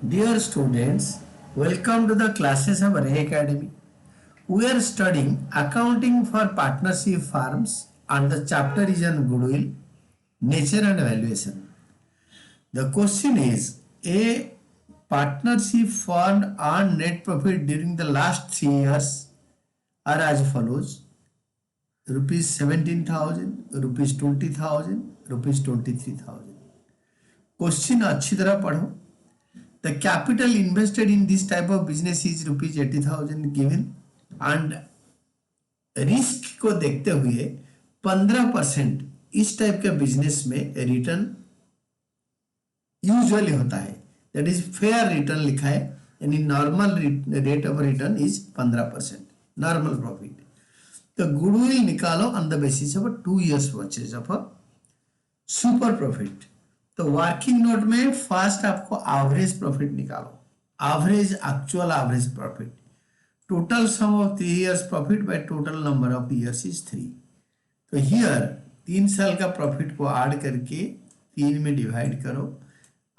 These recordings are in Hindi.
Dear students, welcome to the classes of Ray Academy. We are studying accounting for partnership firms and the chapter is on goodwill, nature and valuation. The question is, a partnership firm earned net profit during the last 3 years are as follows: rupees 17,000, rupees 20,000, rupees 23,000. Question अच्छी तरह पढ़ो. The capital invested in this type of business is rupees 80,000 given and risk को देखते हुए 15% इस टाइप के बिजनेस में रिटर्न यूजुअली होता है. दैट इज फेयर रिटर्न लिखा है, यानी normal rate of return is 15% normal profit. तो गुडविल निकालो on the basis of 2 years purchase of super profit. तो वर्किंग नोट में फर्स्ट आपको एवरेज प्रॉफिट निकालो, average actual average profit. Total sum of 3 years profit by total number of years is 3. तो हियर 3 साल का प्रॉफिट को ऐड करके 3 में डिवाइड करो,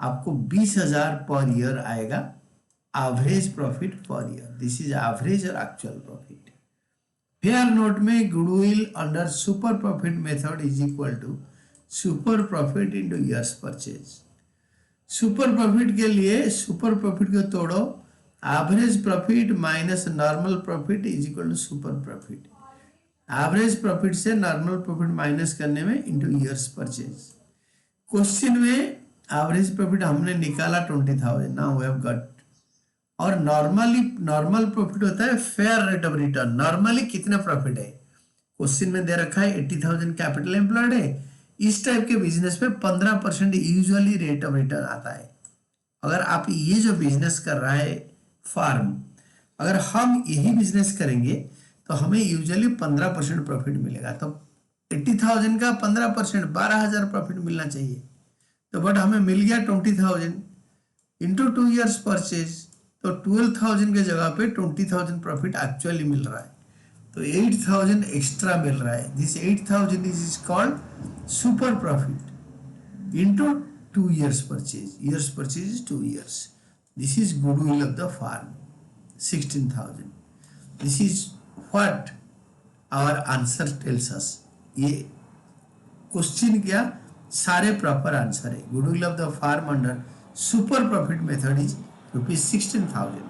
आपको 20,000 पर ईयर आएगा average profit per year. This is average और एक्चुअल प्रॉफिट. फेयर नोट में goodwill under super profit method is equal to super profit into years purchase. Super profit के लिए सुपर प्रॉफिट को तोड़ो, average profit minus normal profit is equal to super profit. Average profit से नॉर्मल प्रॉफिट माइनस करने में इंटू ईयर्स परचेज. क्वेश्चन में एवरेज प्रॉफिट हमने निकाला 20,000. Now we have got. और नॉर्मल प्रॉफिट होता है fair rate of return. Normally कितना प्रॉफिट है क्वेश्चन में दे रखा है, 80,000 कैपिटल एम्प्लॉयड है. इस टाइप के बिजनेस में 15% यूजुअली रेट ऑफ रिटर्न आता है. अगर आप ये जो बिजनेस कर रहा है फार्म, अगर हम यही बिजनेस करेंगे तो हमें यूजुअली 15% प्रॉफिट मिलेगा. तो 80,000 का 15% 12,000 प्रॉफिट मिलना चाहिए. तो बट हमें मिल गया 20,000 इंटू 2 years परचेज. तो 12,000 के जगह पे 20,000 प्रॉफिट एक्चुअली मिल रहा है. तो 8,000 एक्स्ट्रा मिल रहा है. This 8,000 is called super profit into 2 years purchase. Years purchase is 2 years. This is goodwill of the firm 16,000. This is what our answer tells us. ये क्वेश्चन क्या सारे प्रॉपर आंसर है. Goodwill of the firm under super profit method is rupees 16,000.